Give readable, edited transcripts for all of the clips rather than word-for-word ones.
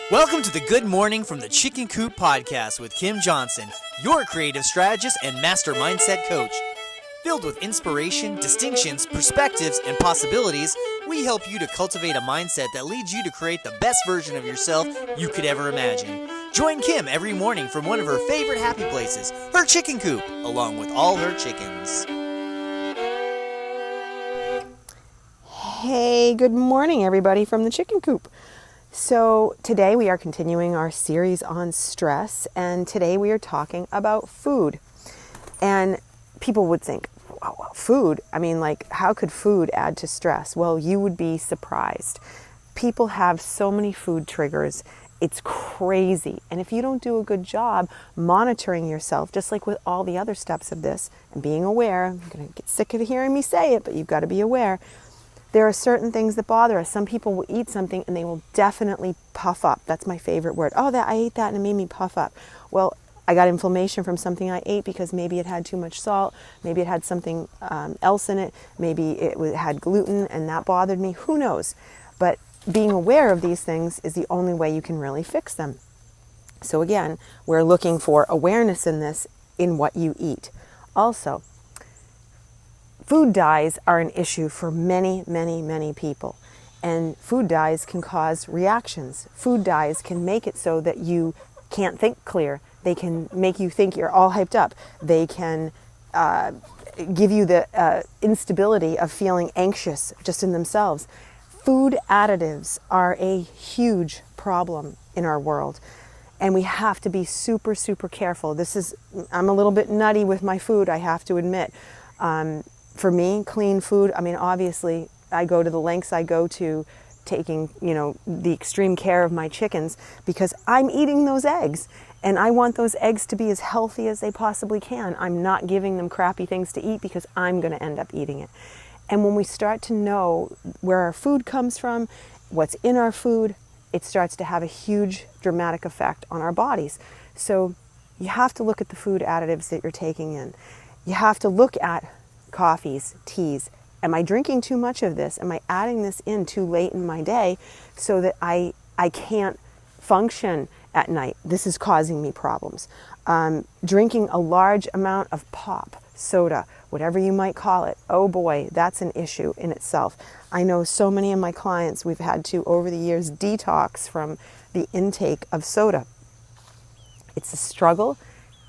Welcome to the Good Morning from the Chicken Coop podcast with Kim Johnson, your creative strategist and master mindset coach. Filled with inspiration, distinctions, perspectives, and possibilities, we help you to cultivate a mindset that leads you to create the best version of yourself you could ever imagine. Join Kim every morning from one of her favorite happy places, her chicken coop, along with all her chickens. Hey, good morning, everybody from the chicken coop. So today we are continuing our series on stress, and today we are talking about food. And people would think, wow, food? I mean, like, how could food add to stress? Well, you would be surprised. People have so many food triggers. It's crazy. And if you don't do a good job monitoring yourself, just like with all the other steps of this, and being aware, I'm going to get sick of hearing me say it, but you've got to be aware. There are certain things that bother us. Some people will eat something and they will definitely puff up. That's my favorite word. Oh, I ate that and it made me puff up. Well, I got inflammation from something I ate because maybe it had too much salt. Maybe it had something else in it. Maybe it had gluten and that bothered me. Who knows? But being aware of these things is the only way you can really fix them. So again, we're looking for awareness in this in what you eat. Also, food dyes are an issue for many, many, many people. And food dyes can cause reactions. Food dyes can make it so that you can't think clear. They can make you think you're all hyped up. They can give you the instability of feeling anxious just in themselves. Food additives are a huge problem in our world. And we have to be super, super careful. I'm a little bit nutty with my food, I have to admit. For me, clean food, I mean, obviously, I go to the lengths I go to taking, the extreme care of my chickens because I'm eating those eggs and I want those eggs to be as healthy as they possibly can. I'm not giving them crappy things to eat because I'm going to end up eating it. And when we start to know where our food comes from, what's in our food, it starts to have a huge dramatic effect on our bodies. So you have to look at the food additives that you're taking in. You have to look at coffees, teas. Am I drinking too much of this? Am I adding this in too late in my day so that I can't function at night? This is causing me problems. Drinking a large amount of pop, soda, whatever you might call it. Oh boy, that's an issue in itself. I know so many of my clients, we've had to, over the years, detox from the intake of soda. It's a struggle,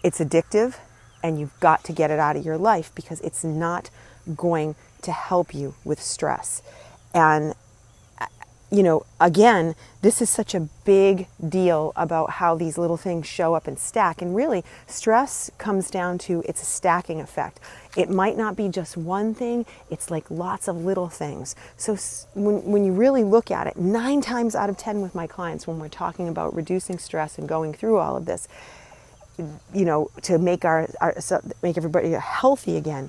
it's addictive, and you've got to get it out of your life because it's not going to help you with stress. And, again, this is such a big deal about how these little things show up and stack. And really, stress comes down to it's a stacking effect. It might not be just one thing. It's like lots of little things. So when you really look at it, 9 times out of 10 with my clients, when we're talking about reducing stress and going through all of this, to make make everybody healthy again,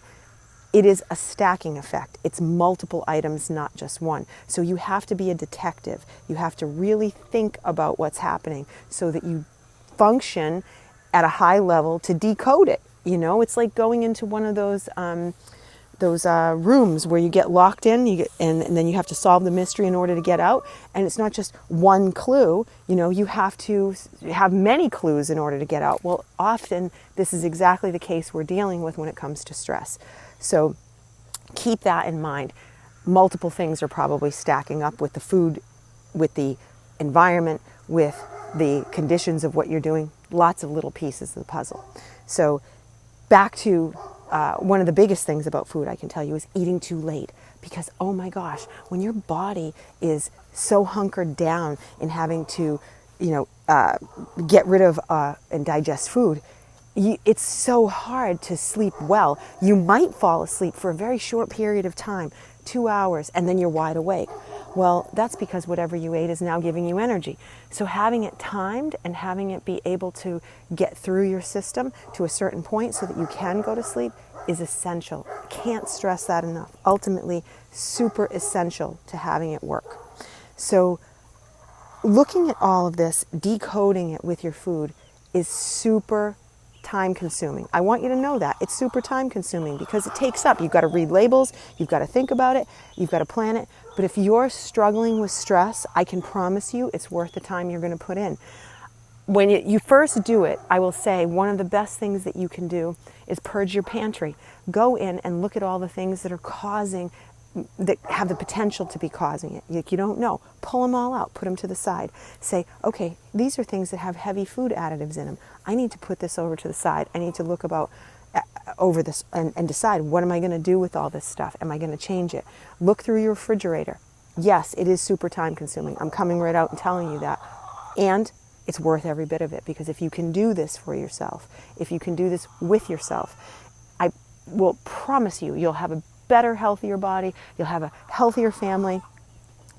it is a stacking effect. It's multiple items, not just one. So you have to be a detective. You have to really think about what's happening so that you function at a high level to decode it. It's like going into one of those rooms where you get locked in, and then you have to solve the mystery in order to get out. And it's not just one clue, you have to have many clues in order to get out. Well, often this is exactly the case we're dealing with when it comes to stress. So keep that in mind. Multiple things are probably stacking up with the food, with the environment, with the conditions of what you're doing. Lots of little pieces of the puzzle. So back to one of the biggest things about food I can tell you is eating too late. Because, oh my gosh, when your body is so hunkered down in having to, get rid of and digest food, it's so hard to sleep well. You might fall asleep for a very short period of time, 2 hours, and then you're wide awake. Well, that's because whatever you ate is now giving you energy. So having it timed and having it be able to get through your system to a certain point so that you can go to sleep is essential. Can't stress that enough. Ultimately, super essential to having it work. So looking at all of this, decoding it with your food is super time consuming. I want you to know that. It's super time consuming because it takes up. You've got to read labels, you've got to think about it, you've got to plan it, But if you're struggling with stress, I can promise you it's worth the time you're going to put in. When you first do it, I will say one of the best things that you can do is purge your pantry. Go in and look at all the things that have the potential to be causing it. You don't know. Pull them all out. Put them to the side. Say, okay, these are things that have heavy food additives in them. I need to put this over to the side. I need to look over this and decide, what am I going to do with all this stuff? Am I going to change it? Look through your refrigerator. Yes, it is super time consuming. I'm coming right out and telling you that. And it's worth every bit of it, because if you can do this for yourself, if you can do this with yourself, I will promise you, you'll have a better, healthier body, you'll have a healthier family,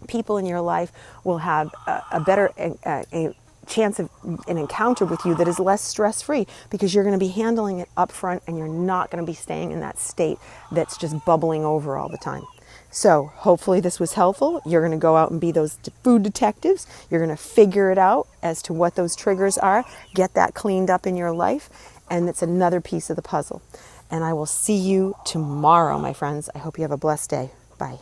people in your life will have a better a chance of an encounter with you that is less stress-free, because you're going to be handling it up front and you're not going to be staying in that state that's just bubbling over all the time. So hopefully this was helpful. You're going to go out and be those food detectives. You're going to figure it out as to what those triggers are, get that cleaned up in your life, and it's another piece of the puzzle. And I will see you tomorrow, my friends. I hope you have a blessed day. Bye.